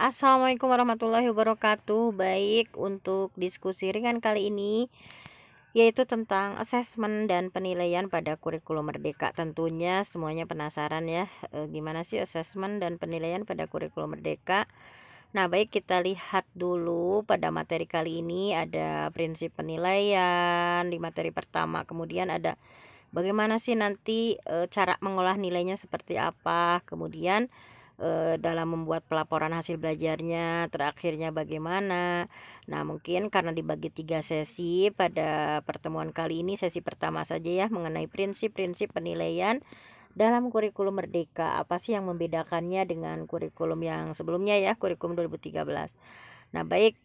Assalamualaikum warahmatullahi wabarakatuh. Baik, untuk diskusi ringan kali ini yaitu tentang asesmen dan penilaian pada kurikulum merdeka. Tentunya semuanya penasaran ya, gimana sih asesmen dan penilaian pada kurikulum merdeka. Nah, baik, kita lihat dulu pada materi kali ini ada prinsip penilaian di materi pertama. Kemudian ada bagaimana sih nanti cara mengolah nilainya seperti apa. Kemudian dalam membuat pelaporan hasil belajarnya, terakhirnya bagaimana. Nah, mungkin karena dibagi 3 sesi pada pertemuan kali ini, sesi pertama saja ya mengenai prinsip-prinsip penilaian dalam kurikulum merdeka. Apa sih yang membedakannya dengan kurikulum yang sebelumnya ya, kurikulum 2013. Nah, baik,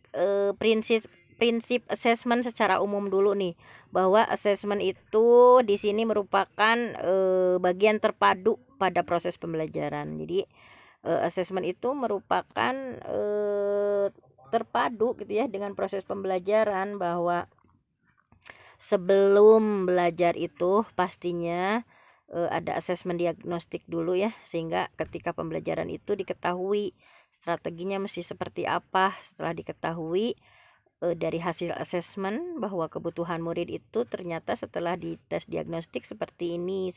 prinsip asesmen secara umum dulu nih, bahwa asesmen itu di sini merupakan bagian terpadu pada proses pembelajaran. Jadi asesmen itu merupakan terpadu gitu ya dengan proses pembelajaran, bahwa sebelum belajar itu pastinya ada asesmen diagnostik dulu ya, sehingga ketika pembelajaran itu diketahui strateginya mesti seperti apa. Setelah diketahui dari hasil asesmen bahwa kebutuhan murid itu ternyata setelah dites diagnostik seperti ini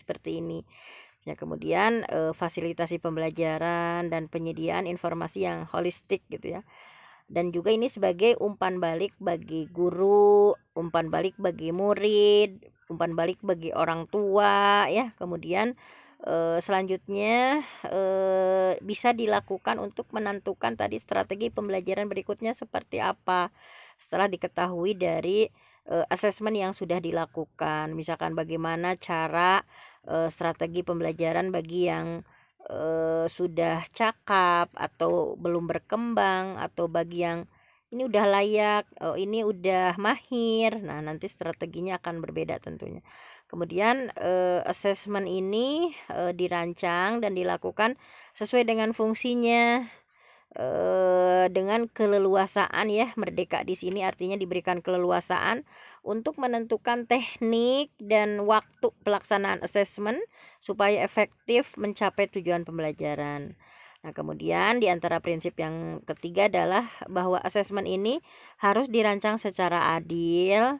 ya, kemudian fasilitasi pembelajaran dan penyediaan informasi yang holistik gitu ya. Dan juga ini sebagai umpan balik bagi guru, umpan balik bagi murid, umpan balik bagi orang tua ya. Kemudian selanjutnya bisa dilakukan untuk menentukan tadi strategi pembelajaran berikutnya seperti apa setelah diketahui dari asesmen yang sudah dilakukan. Misalkan bagaimana cara strategi pembelajaran bagi yang sudah cakap atau belum berkembang, atau bagi yang ini udah layak, ini udah mahir. Nah, nanti strateginya akan berbeda tentunya. Kemudian asesmen ini dirancang dan dilakukan sesuai dengan fungsinya, dengan keleluasaan ya. Merdeka di sini artinya diberikan keleluasaan untuk menentukan teknik dan waktu pelaksanaan asesmen supaya efektif mencapai tujuan pembelajaran. Nah, kemudian di antara prinsip yang ketiga adalah bahwa asesmen ini harus dirancang secara adil,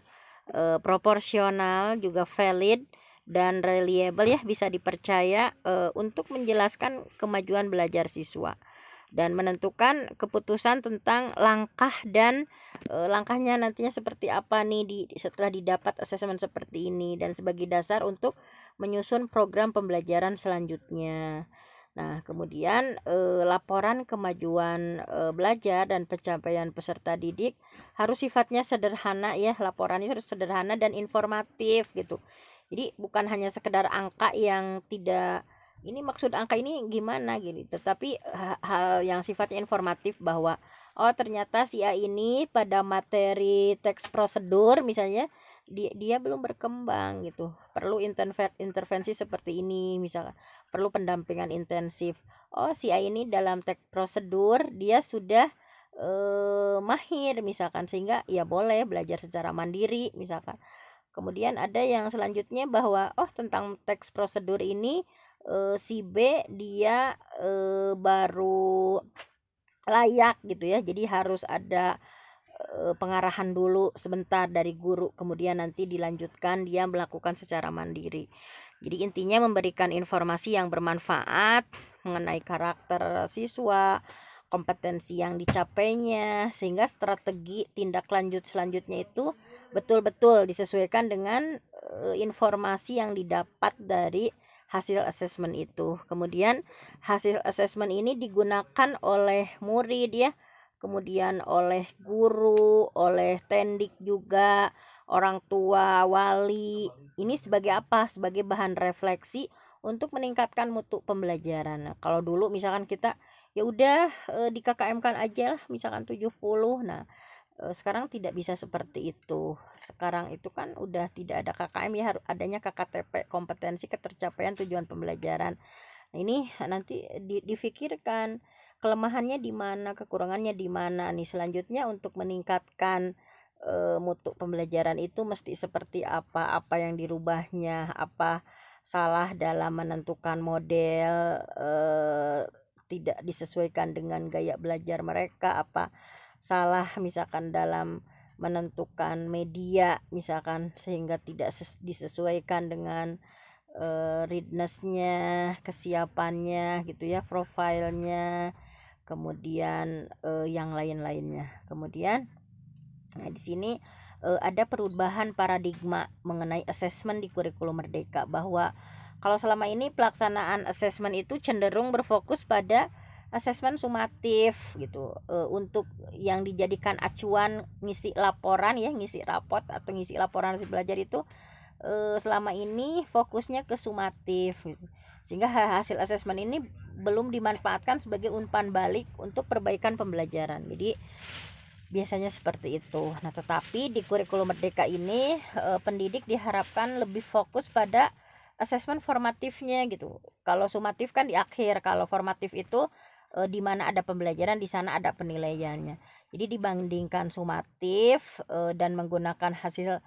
proporsional, juga valid dan reliable ya, bisa dipercaya untuk menjelaskan kemajuan belajar siswa dan menentukan keputusan tentang langkah dan langkahnya nantinya seperti apa nih setelah didapat asesmen seperti ini, dan sebagai dasar untuk menyusun program pembelajaran selanjutnya. Nah, kemudian laporan kemajuan belajar dan pencapaian peserta didik harus sifatnya sederhana ya. Laporannya harus sederhana dan informatif gitu. Jadi bukan hanya sekedar angka yang tidak, ini maksud angka ini gimana gini, tetapi hal yang sifatnya informatif, bahwa oh ternyata si A ini pada materi teks prosedur misalnya dia belum berkembang gitu, perlu intervensi seperti ini misalnya, perlu pendampingan intensif. Oh, si A ini dalam teks prosedur dia sudah mahir misalkan, sehingga ya boleh belajar secara mandiri misalkan. Kemudian ada yang selanjutnya bahwa oh tentang teks prosedur ini si B dia baru layak gitu ya, jadi harus ada pengarahan dulu sebentar dari guru, kemudian nanti dilanjutkan dia melakukan secara mandiri. Jadi intinya memberikan informasi yang bermanfaat mengenai karakter siswa, kompetensi yang dicapainya, sehingga strategi tindak lanjut selanjutnya itu betul-betul disesuaikan dengan informasi yang didapat dari hasil asesmen itu. Kemudian hasil asesmen ini digunakan oleh murid ya, kemudian oleh guru, oleh tendik juga, orang tua, wali. Ini sebagai apa? Sebagai bahan refleksi untuk meningkatkan mutu pembelajaran. Nah, kalau dulu misalkan kita ya udah di KKM-kan aja lah misalkan 70. Nah, sekarang tidak bisa seperti itu. Sekarang itu kan udah tidak ada KKM ya, harus adanya KKTP, kompetensi ketercapaian tujuan pembelajaran. Nah, ini nanti difikirkan kelemahannya di mana, kekurangannya di mana nih. Selanjutnya untuk meningkatkan mutu pembelajaran itu mesti seperti apa yang dirubahnya, apa salah dalam menentukan model tidak disesuaikan dengan gaya belajar mereka, apa salah misalkan dalam menentukan media misalkan sehingga tidak disesuaikan dengan readiness-nya, kesiapannya gitu ya, profilnya, kemudian yang lain-lainnya. Kemudian di sini ada perubahan paradigma mengenai asesmen di kurikulum Merdeka, bahwa kalau selama ini pelaksanaan asesmen itu cenderung berfokus pada asesmen sumatif gitu, untuk yang dijadikan acuan ngisi laporan ya, ngisi rapot atau ngisi laporan hasil belajar itu selama ini fokusnya ke sumatif gitu. Sehingga hasil asesmen ini belum dimanfaatkan sebagai umpan balik untuk perbaikan pembelajaran. Jadi biasanya seperti itu. Nah, tetapi di kurikulum Merdeka ini pendidik diharapkan lebih fokus pada asesmen formatifnya gitu. Kalau sumatif kan di akhir, kalau formatif itu di mana ada pembelajaran di sana ada penilaiannya. Jadi dibandingkan sumatif dan menggunakan hasil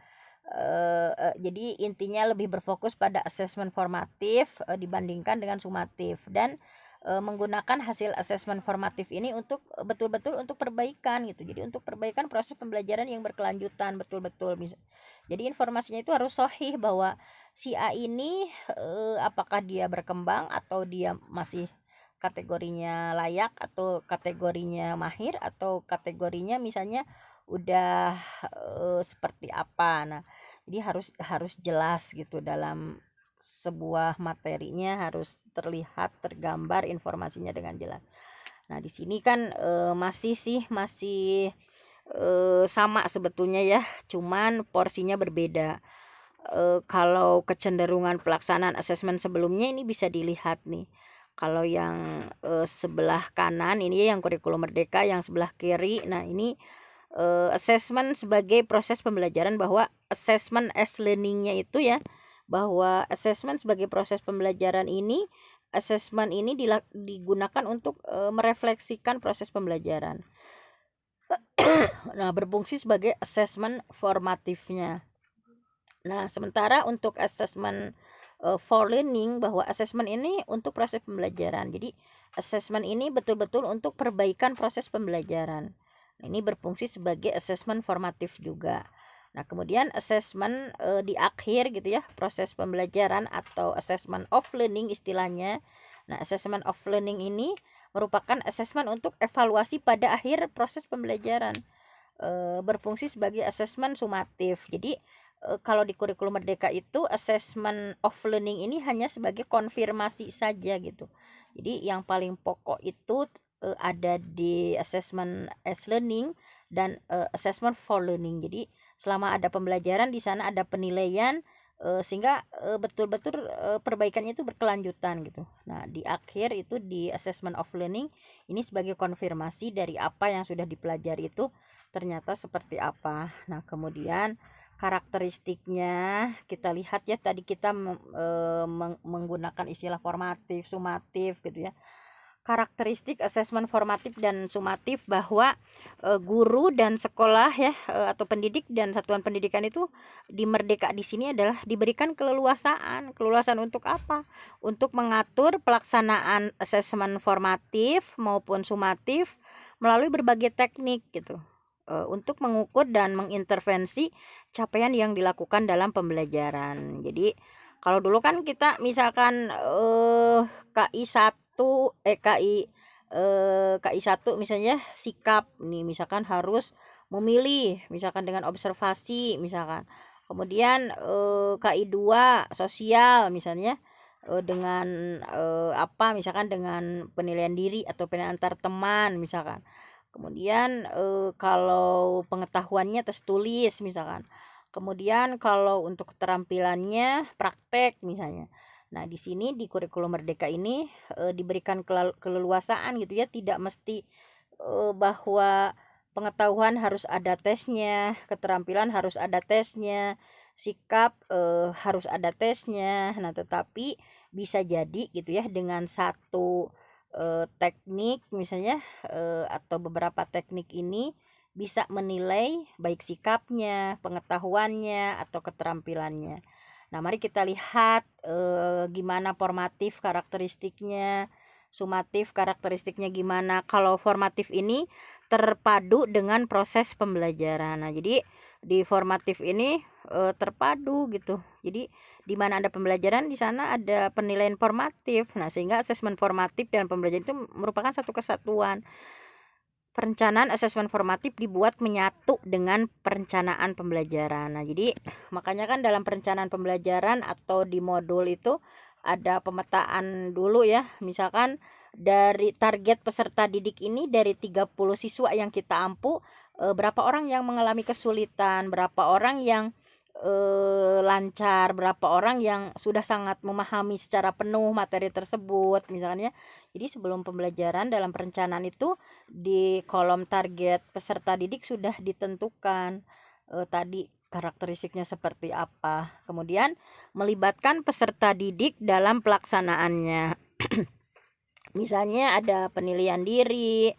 jadi intinya lebih berfokus pada asesmen formatif dibandingkan dengan sumatif, dan menggunakan hasil asesmen formatif ini untuk betul-betul untuk perbaikan gitu. Jadi untuk perbaikan proses pembelajaran yang berkelanjutan betul-betul. Jadi informasinya itu harus sahih bahwa si A ini apakah dia berkembang atau dia masih kategorinya layak atau kategorinya mahir atau kategorinya misalnya udah seperti apa. Nah, jadi harus jelas gitu dalam sebuah materinya, harus terlihat tergambar informasinya dengan jelas. Nah, di sini kan masih sama sebetulnya ya, cuman porsinya berbeda. Kalau kecenderungan pelaksanaan asesmen sebelumnya ini bisa dilihat nih. Kalau yang sebelah kanan ini yang kurikulum Merdeka, yang sebelah kiri, nah ini assessment sebagai proses pembelajaran, bahwa assessment as learningnya itu ya, bahwa assessment sebagai proses pembelajaran ini, assessment ini digunakan untuk merefleksikan proses pembelajaran. Nah, berfungsi sebagai assessment formatifnya. Nah, sementara untuk assessment for learning, bahwa assessment ini untuk proses pembelajaran. Jadi assessment ini betul-betul untuk perbaikan proses pembelajaran. Ini berfungsi sebagai assessment formatif juga. Nah, kemudian assessment di akhir gitu ya, proses pembelajaran atau assessment of learning istilahnya. Nah, assessment of learning ini merupakan assessment untuk evaluasi pada akhir proses pembelajaran. Berfungsi sebagai assessment sumatif. Jadi kalau di kurikulum Merdeka itu assessment of learning ini hanya sebagai konfirmasi saja gitu. Jadi yang paling pokok itu ada di assessment as learning dan assessment for learning. Jadi selama ada pembelajaran di sana ada penilaian sehingga betul-betul perbaikannya itu berkelanjutan gitu. Nah, di akhir itu di assessment of learning ini sebagai konfirmasi dari apa yang sudah dipelajari itu ternyata seperti apa. Nah, kemudian karakteristiknya kita lihat ya, tadi kita menggunakan istilah formatif, sumatif gitu ya. Karakteristik asesmen formatif dan sumatif, bahwa guru dan sekolah ya atau pendidik dan satuan pendidikan itu di Merdeka di sini adalah diberikan keleluasaan untuk apa? Untuk mengatur pelaksanaan asesmen formatif maupun sumatif melalui berbagai teknik gitu. Untuk mengukur dan mengintervensi capaian yang dilakukan dalam pembelajaran. Jadi kalau dulu kan kita misalkan KI 1 KI 1 misalnya sikap nih, misalkan harus memilih misalkan dengan observasi misalkan. Kemudian KI 2 sosial misalnya dengan apa misalkan dengan penilaian diri atau penilaian antar teman misalkan. Kemudian kalau pengetahuannya tertulis misalkan. Kemudian kalau untuk keterampilannya praktek misalnya. Nah, di sini di kurikulum Merdeka ini diberikan keleluasaan gitu ya, tidak mesti bahwa pengetahuan harus ada tesnya, keterampilan harus ada tesnya, sikap harus ada tesnya. Nah, tetapi bisa jadi gitu ya dengan satu teknik misalnya atau beberapa teknik ini bisa menilai baik sikapnya, pengetahuannya atau keterampilannya. Nah, mari kita lihat gimana formatif karakteristiknya. sumatif karakteristiknya gimana. Kalau formatif ini terpadu dengan proses pembelajaran. Nah, jadi di formatif ini terpadu gitu. Jadi di mana ada pembelajaran, di sana ada penilaian formatif. Nah, sehingga asesmen formatif dan pembelajaran itu merupakan satu kesatuan. Perencanaan asesmen formatif dibuat menyatu dengan perencanaan pembelajaran. Nah, jadi makanya kan dalam perencanaan pembelajaran atau di modul itu ada pemetaan dulu ya. Misalkan dari target peserta didik ini dari 30 siswa yang kita ampu, berapa orang yang mengalami kesulitan, berapa orang yang lancar, berapa orang yang sudah sangat memahami secara penuh materi tersebut misalnya. Jadi sebelum pembelajaran dalam perencanaan itu di kolom target peserta didik sudah ditentukan tadi karakteristiknya seperti apa. Kemudian melibatkan peserta didik dalam pelaksanaannya. Misalnya ada penilaian diri,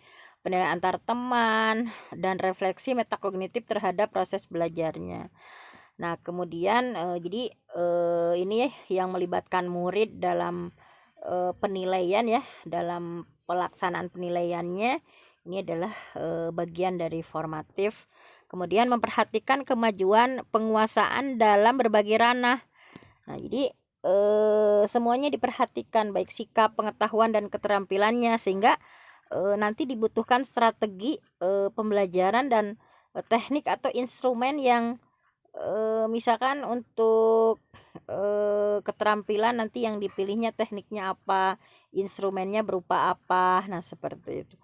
penilaian antar teman, dan refleksi metakognitif terhadap proses belajarnya. Nah, kemudian jadi ini yang melibatkan murid dalam penilaian ya, dalam pelaksanaan penilaiannya ini adalah bagian dari formatif. Kemudian memperhatikan kemajuan penguasaan dalam berbagai ranah. Nah, jadi semuanya diperhatikan, baik sikap, pengetahuan, dan keterampilannya, sehingga nanti dibutuhkan strategi pembelajaran dan teknik atau instrumen yang misalkan untuk keterampilan nanti yang dipilihnya tekniknya apa, instrumennya berupa apa. Nah, seperti itu.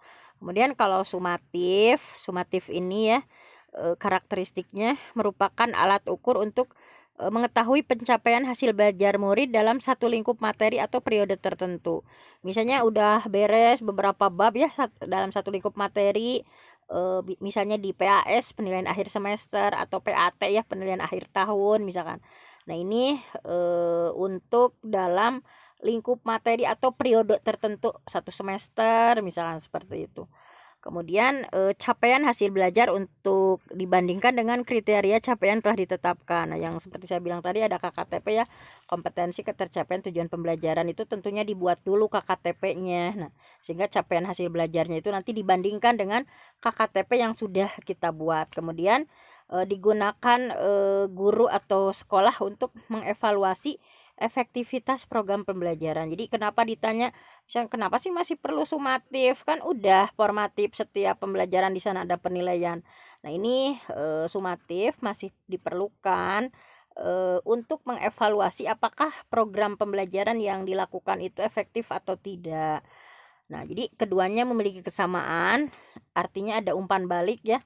Kemudian kalau sumatif ini ya karakteristiknya merupakan alat ukur untuk mengetahui pencapaian hasil belajar murid dalam satu lingkup materi atau periode tertentu. Misalnya udah beres beberapa bab ya dalam satu lingkup materi, misalnya di PAS penilaian akhir semester atau PAT ya penilaian akhir tahun misalkan. Nah, ini untuk dalam lingkup materi atau periode tertentu satu semester misalkan seperti itu. Kemudian capaian hasil belajar untuk dibandingkan dengan kriteria capaian telah ditetapkan. Nah, yang seperti saya bilang tadi ada KKTP ya, kompetensi ketercapaian tujuan pembelajaran, itu tentunya dibuat dulu KKTP-nya. Nah, sehingga capaian hasil belajarnya itu nanti dibandingkan dengan KKTP yang sudah kita buat. Kemudian digunakan guru atau sekolah untuk mengevaluasi efektivitas program pembelajaran. Jadi kenapa ditanya misalnya kenapa sih masih perlu sumatif, kan udah formatif, setiap pembelajaran di sana ada penilaian. Nah, ini sumatif masih diperlukan untuk mengevaluasi apakah program pembelajaran yang dilakukan itu efektif atau tidak. Nah, jadi keduanya memiliki kesamaan, artinya ada umpan balik ya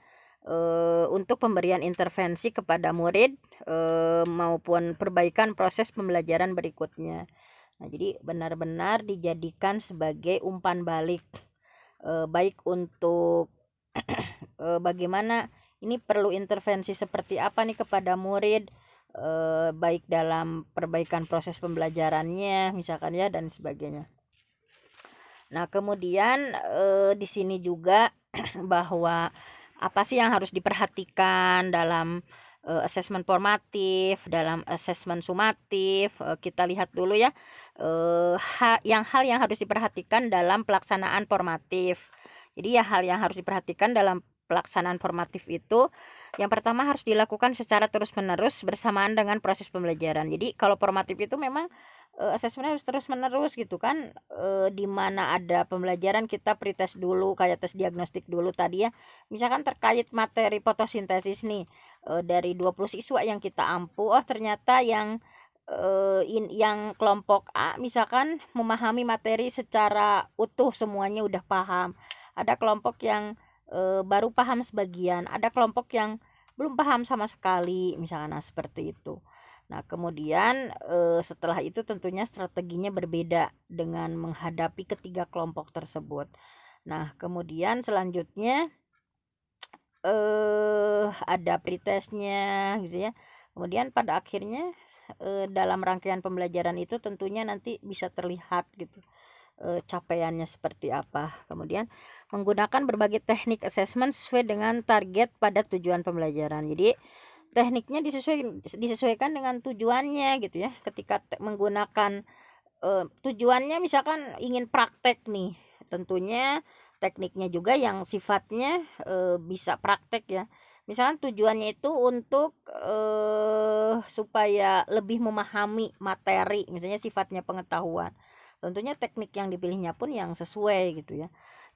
untuk pemberian intervensi kepada murid maupun perbaikan proses pembelajaran berikutnya. Nah, jadi benar-benar dijadikan sebagai umpan balik, baik untuk bagaimana ini perlu intervensi seperti apa nih kepada murid, baik dalam perbaikan proses pembelajarannya misalkan ya dan sebagainya. Nah, kemudian di sini juga bahwa apa sih yang harus diperhatikan dalam asesmen formatif, dalam asesmen sumatif. Kita lihat dulu ya hal yang harus diperhatikan dalam pelaksanaan formatif. Jadi ya hal yang harus diperhatikan dalam pelaksanaan formatif itu yang pertama harus dilakukan secara terus-menerus bersamaan dengan proses pembelajaran. Jadi kalau formatif itu memang asesmennya harus terus-menerus gitu kan, di mana ada pembelajaran kita pretest dulu kayak tes diagnostik dulu tadi ya. Misalkan terkait materi fotosintesis nih, dari 20 siswa yang kita ampu, oh ternyata yang yang kelompok A misalkan memahami materi secara utuh, semuanya udah paham. Ada kelompok yang baru paham sebagian, ada kelompok yang belum paham sama sekali misalkan. Nah, seperti itu. Nah, kemudian setelah itu tentunya strateginya berbeda dengan menghadapi ketiga kelompok tersebut. Nah, kemudian selanjutnya ada pretestnya gitu ya. Kemudian pada akhirnya dalam rangkaian pembelajaran itu tentunya nanti bisa terlihat gitu capaiannya seperti apa. Kemudian menggunakan berbagai teknik assessment sesuai dengan target pada tujuan pembelajaran. Jadi tekniknya disesuaikan dengan tujuannya gitu ya. Ketika menggunakan tujuannya misalkan ingin praktek nih, tentunya tekniknya juga yang sifatnya bisa praktek ya. Misalkan tujuannya itu untuk supaya lebih memahami materi, misalnya sifatnya pengetahuan. Tentunya teknik yang dipilihnya pun yang sesuai gitu ya.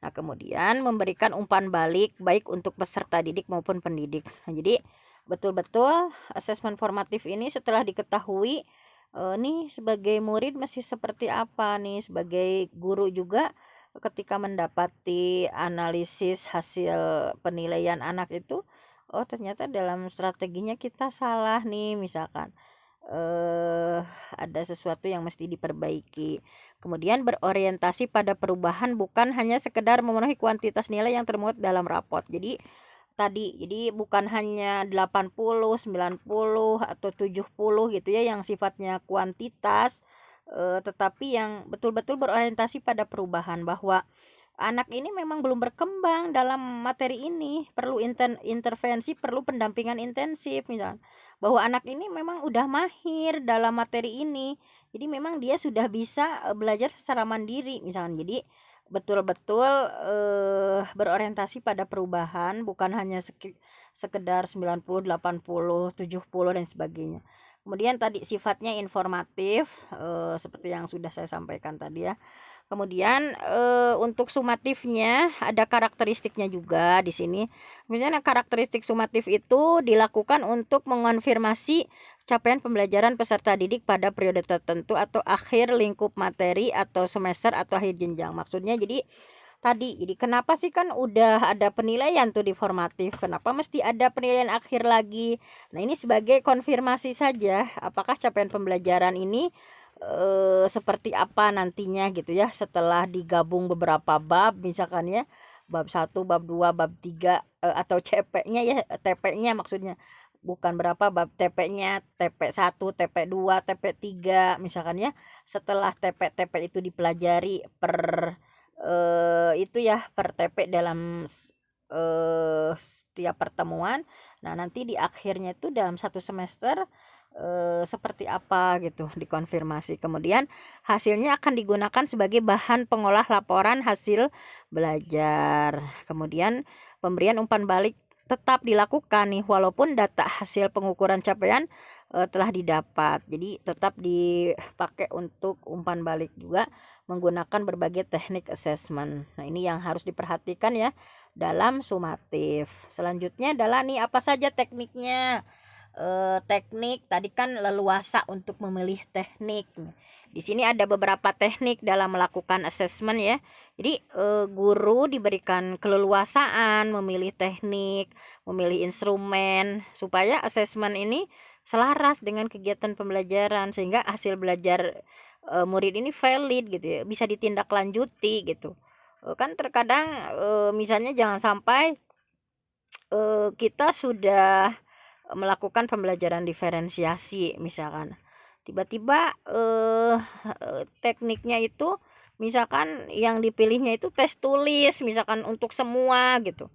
Nah, kemudian memberikan umpan balik baik untuk peserta didik maupun pendidik. Nah, jadi betul-betul asesmen formatif ini setelah diketahui nih sebagai murid masih seperti apa nih, sebagai guru juga ketika mendapati analisis hasil penilaian anak itu, oh ternyata dalam strateginya kita salah nih, misalkan ada sesuatu yang mesti diperbaiki. Kemudian berorientasi pada perubahan, bukan hanya sekedar memenuhi kuantitas nilai yang termuat dalam rapot. Jadi bukan hanya 80, 90 atau 70 gitu ya yang sifatnya kuantitas, tetapi yang betul-betul berorientasi pada perubahan, bahwa anak ini memang belum berkembang dalam materi ini, perlu intervensi, perlu pendampingan intensif misalnya. Bahwa anak ini memang udah mahir dalam materi ini. Jadi memang dia sudah bisa belajar secara mandiri misalnya. Jadi betul-betul berorientasi pada perubahan, bukan hanya sekedar 90, 80, 70 dan sebagainya. Kemudian tadi sifatnya informatif, seperti yang sudah saya sampaikan tadi ya. Kemudian untuk sumatifnya ada karakteristiknya juga di sini. Misalnya karakteristik sumatif itu dilakukan untuk mengonfirmasi capaian pembelajaran peserta didik pada periode tertentu atau akhir lingkup materi atau semester atau akhir jenjang. Maksudnya jadi kenapa sih, kan udah ada penilaian tuh di formatif, kenapa mesti ada penilaian akhir lagi? Nah, ini sebagai konfirmasi saja apakah capaian pembelajaran ini seperti apa nantinya gitu ya, setelah digabung beberapa bab misalkan ya, bab 1, bab 2, bab 3, atau CP-nya ya, TP-nya maksudnya, bukan berapa bab, TP-nya, TP1, TP2, TP3 misalkan ya. Setelah TP itu dipelajari per itu ya, per TP dalam setiap pertemuan. Nah, nanti di akhirnya itu dalam satu semester seperti apa gitu dikonfirmasi. Kemudian hasilnya akan digunakan sebagai bahan pengolah laporan hasil belajar. Kemudian pemberian umpan balik tetap dilakukan nih walaupun data hasil pengukuran capaian telah didapat. Jadi tetap dipakai untuk umpan balik juga menggunakan berbagai teknik assessment. Nah, ini yang harus diperhatikan ya dalam sumatif. Selanjutnya adalah nih apa saja tekniknya. Teknik tadi kan leluasa untuk memilih teknik. Di sini ada beberapa teknik dalam melakukan assessment ya. Jadi guru diberikan keleluasaan memilih teknik, memilih instrumen supaya assessment ini selaras dengan kegiatan pembelajaran sehingga hasil belajar murid ini valid gitu ya, bisa ditindaklanjuti gitu. Kan terkadang misalnya jangan sampai kita sudah melakukan pembelajaran diferensiasi misalkan, tiba-tiba tekniknya itu misalkan yang dipilihnya itu tes tulis misalkan untuk semua gitu.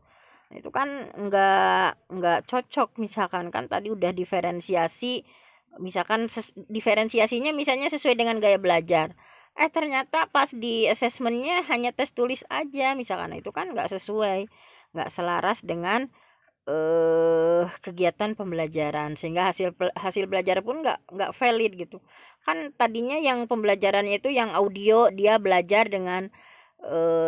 Itu kan enggak cocok, misalkan kan tadi udah diferensiasi, misalkan diferensiasinya misalnya sesuai dengan gaya belajar, ternyata pas di asesmennya hanya tes tulis aja misalkan. Nah, itu kan enggak sesuai, enggak selaras dengan kegiatan pembelajaran sehingga hasil belajar pun nggak valid gitu. Kan tadinya yang pembelajarannya itu yang audio dia belajar dengan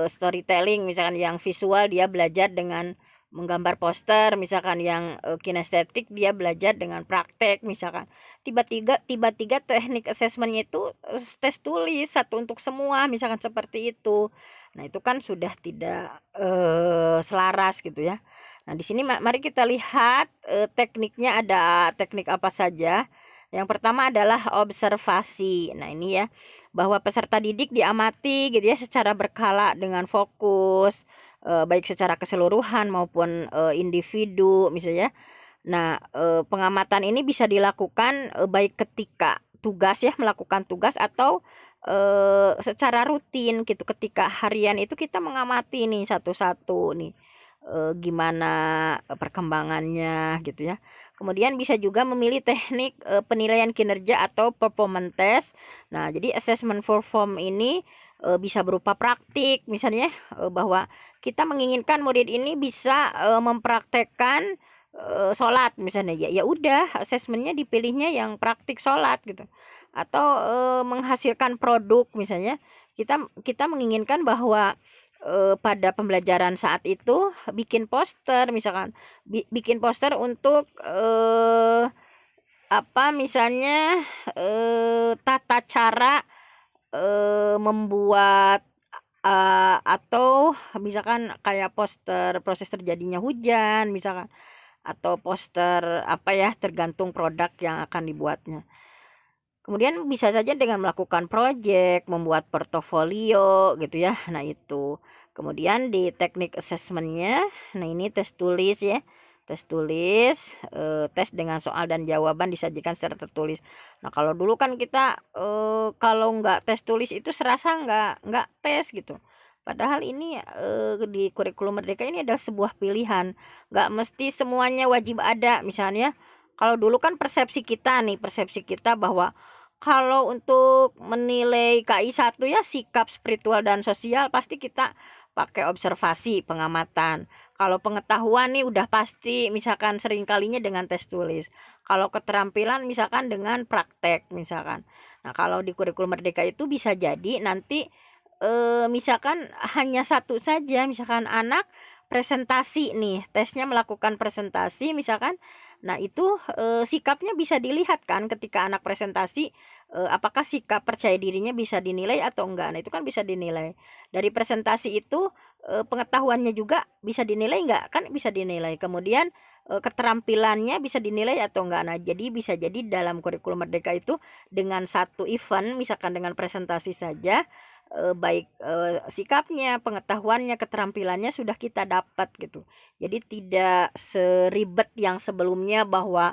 storytelling, misalkan yang visual dia belajar dengan menggambar poster, misalkan yang kinestetik dia belajar dengan praktek misalkan. Tiba-tiba teknik asesmennya itu tes tulis satu untuk semua misalkan seperti itu. Nah, itu kan sudah tidak selaras gitu ya. Nah, di sini mari kita lihat tekniknya, ada teknik apa saja. Yang pertama adalah observasi. Nah, ini ya, bahwa peserta didik diamati gitu ya secara berkala dengan fokus, baik secara keseluruhan maupun individu misalnya. Nah, pengamatan ini bisa dilakukan baik ketika tugas ya, melakukan tugas, atau secara rutin gitu, ketika harian itu kita mengamati nih satu-satu nih. gimana perkembangannya gitu ya. Kemudian bisa juga memilih teknik penilaian kinerja atau performance test. Nah, jadi assessment perform ini bisa berupa praktik, misalnya bahwa kita menginginkan murid ini bisa mempraktekkan sholat misalnya, ya udah asesmennya dipilihnya yang praktik sholat gitu. Atau menghasilkan produk misalnya, kita menginginkan bahwa pada pembelajaran saat itu bikin poster misalkan, bikin poster untuk misalnya tata cara membuat atau misalkan kayak poster proses terjadinya hujan misalkan, atau poster tergantung produk yang akan dibuatnya. Kemudian bisa saja dengan melakukan proyek, membuat portofolio gitu ya. Nah itu. Kemudian di teknik assessmentnya, nah ini tes tulis ya. Tes tulis, tes dengan soal dan jawaban disajikan secara tertulis. Nah kalau dulu kan kita kalau nggak tes tulis itu serasa nggak tes gitu. Padahal ini di kurikulum Merdeka ini adalah sebuah pilihan. Nggak mesti semuanya wajib ada. Misalnya kalau dulu kan persepsi kita bahwa kalau untuk menilai KI 1 ya sikap spiritual dan sosial pasti kita pakai observasi, pengamatan. Kalau pengetahuan nih udah pasti misalkan sering kalinya dengan tes tulis. Kalau keterampilan misalkan dengan praktek misalkan. Nah, kalau di kurikulum Merdeka itu bisa jadi nanti misalkan hanya satu saja, misalkan anak presentasi nih, tesnya melakukan presentasi misalkan. Nah, itu sikapnya bisa dilihat kan ketika anak presentasi, apakah sikap percaya dirinya bisa dinilai atau enggak. Nah, itu kan bisa dinilai. Dari presentasi itu pengetahuannya juga bisa dinilai enggak? Kan bisa dinilai. Kemudian keterampilannya bisa dinilai atau enggak. Nah, jadi bisa jadi dalam kurikulum Merdeka itu dengan satu event misalkan dengan presentasi saja, baik sikapnya, pengetahuannya, keterampilannya sudah kita dapat gitu. Jadi tidak seribet yang sebelumnya bahwa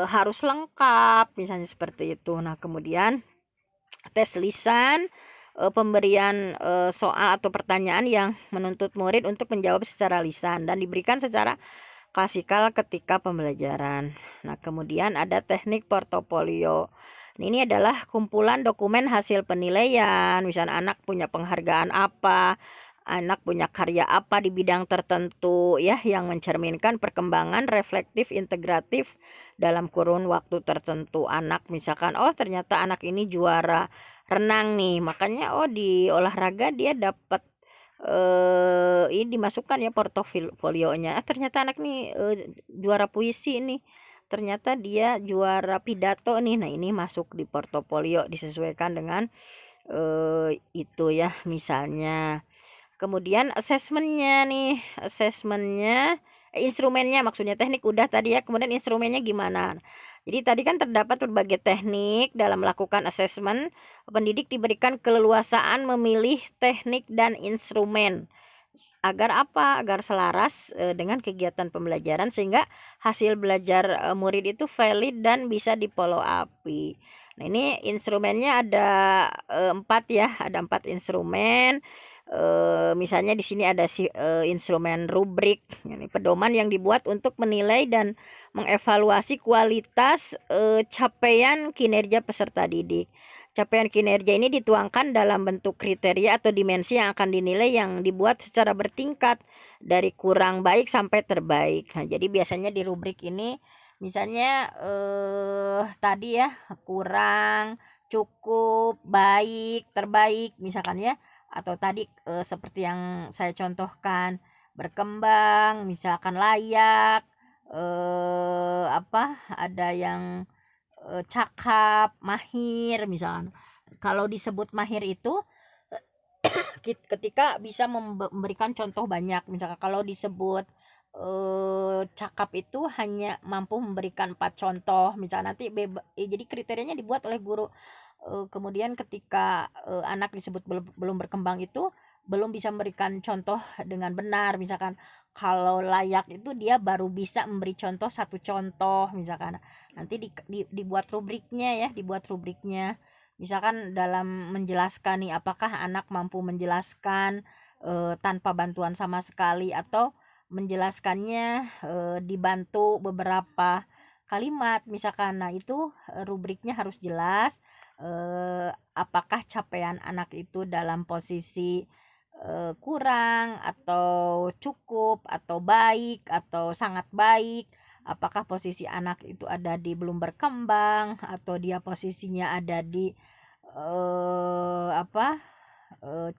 harus lengkap misalnya seperti itu. Nah, kemudian tes lisan, pemberian soal atau pertanyaan yang menuntut murid untuk menjawab secara lisan dan diberikan secara klasikal ketika pembelajaran. Nah, kemudian ada teknik portofolio. Ini adalah kumpulan dokumen hasil penilaian. Misalnya anak punya penghargaan apa, anak punya karya apa di bidang tertentu ya, yang mencerminkan perkembangan reflektif integratif dalam kurun waktu tertentu. Anak misalkan ternyata anak ini juara renang nih, makanya di olahraga dia dapat ini dimasukkan ya portofolionya. Ternyata anak nih juara puisi nih, ternyata dia juara pidato nih. Nah, ini masuk di portofolio disesuaikan dengan itu ya misalnya. Kemudian asesmennya instrumennya, maksudnya teknik udah tadi ya. Kemudian instrumennya gimana? Jadi tadi kan terdapat berbagai teknik dalam melakukan asesmen. Pendidik diberikan keleluasaan memilih teknik dan instrumen. Agar apa? Agar selaras dengan kegiatan pembelajaran sehingga hasil belajar murid itu valid dan bisa di-follow up. Nah, ini instrumennya ada 4 ya, ada 4 instrumen. Misalnya di sini ada instrumen rubrik, ini pedoman yang dibuat untuk menilai dan mengevaluasi kualitas capaian kinerja peserta didik. Capaian kinerja ini dituangkan dalam bentuk kriteria atau dimensi yang akan dinilai yang dibuat secara bertingkat dari kurang baik sampai terbaik. Nah, jadi biasanya di rubrik ini misalnya tadi ya kurang, cukup, baik, terbaik misalkan ya. Atau tadi seperti yang saya contohkan, berkembang, misalkan layak, ada yang cakap, mahir misalkan. Kalau disebut mahir itu ketika bisa memberikan contoh banyak. Misalkan kalau disebut cakap itu hanya mampu memberikan 4 contoh. Misalnya nanti jadi kriterianya dibuat oleh guru. Kemudian ketika anak disebut belum berkembang itu belum bisa memberikan contoh dengan benar. Misalkan kalau layak itu dia baru bisa memberi contoh 1 contoh misalkan. Nanti dibuat rubriknya ya, misalkan dalam menjelaskan nih, apakah anak mampu menjelaskan tanpa bantuan sama sekali, atau menjelaskannya dibantu beberapa kalimat misalkan. Nah itu rubriknya harus jelas, apakah capaian anak itu dalam posisi kurang atau cukup atau baik atau sangat baik, apakah posisi anak itu ada di belum berkembang atau dia posisinya ada di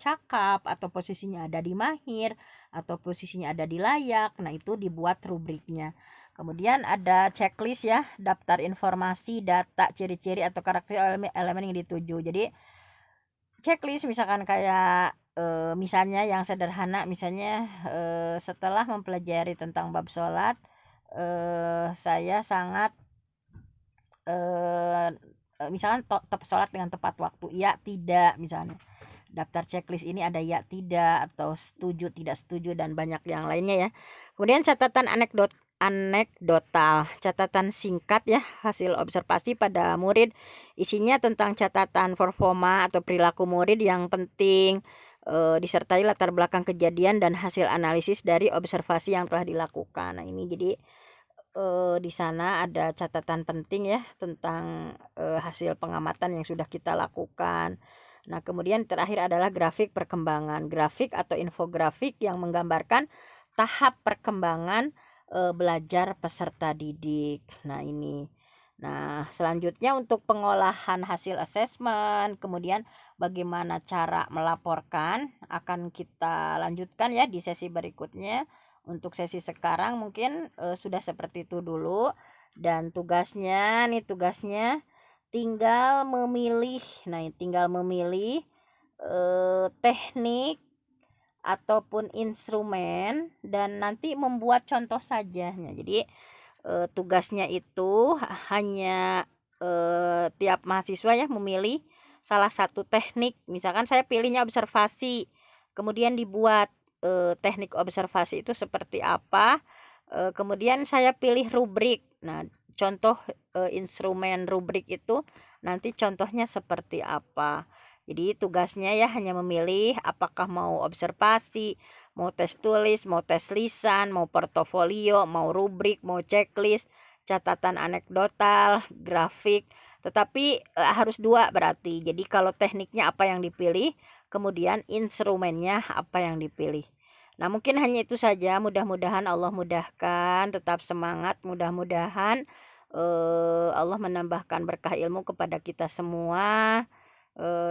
cakap, atau posisinya ada di mahir, atau posisinya ada di layak. Nah itu dibuat rubriknya. Kemudian ada checklist ya, daftar informasi, data, ciri-ciri atau karakter elemen yang dituju. Jadi checklist misalkan kayak misalnya yang sederhana, misalnya setelah mempelajari tentang bab sholat, saya sangat misalkan sholat dengan tepat waktu, ya tidak, misalnya daftar checklist ini ada ya tidak atau setuju tidak setuju dan banyak yang lainnya ya. Kemudian catatan anekdotal, catatan singkat ya hasil observasi pada murid, isinya tentang catatan performa atau perilaku murid yang penting, disertai latar belakang kejadian dan hasil analisis dari observasi yang telah dilakukan. Nah ini jadi di sana ada catatan penting ya tentang hasil pengamatan yang sudah kita lakukan. Nah kemudian terakhir adalah grafik perkembangan, grafik atau infografik yang menggambarkan tahap perkembangan belajar peserta didik. Nah ini, nah selanjutnya untuk pengolahan hasil asesmen, kemudian bagaimana cara melaporkan akan kita lanjutkan ya di sesi berikutnya. Untuk sesi sekarang mungkin sudah seperti itu dulu, dan tugasnya tinggal memilih. Nah tinggal memilih teknik ataupun instrumen dan nanti membuat contoh saja. Nah, jadi tugasnya itu hanya tiap mahasiswa ya memilih salah satu teknik. Misalkan saya pilihnya observasi, kemudian dibuat teknik observasi itu seperti apa, kemudian saya pilih rubrik. Nah contoh instrumen rubrik itu nanti contohnya seperti apa. Jadi tugasnya ya hanya memilih apakah mau observasi, mau tes tulis, mau tes lisan, mau portofolio, mau rubrik, mau checklist, catatan anekdotal, grafik. Tetapi harus dua berarti. Jadi kalau tekniknya apa yang dipilih, kemudian instrumennya apa yang dipilih. Nah mungkin hanya itu saja. Mudah-mudahan Allah mudahkan, tetap semangat. Mudah-mudahan Allah menambahkan berkah ilmu kepada kita semua.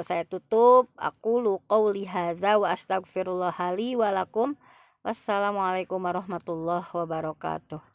Saya tutup. Aku qauli hadza wa astaghfirullah li wa lakum. Wassalamualaikum warahmatullahi wabarakatuh.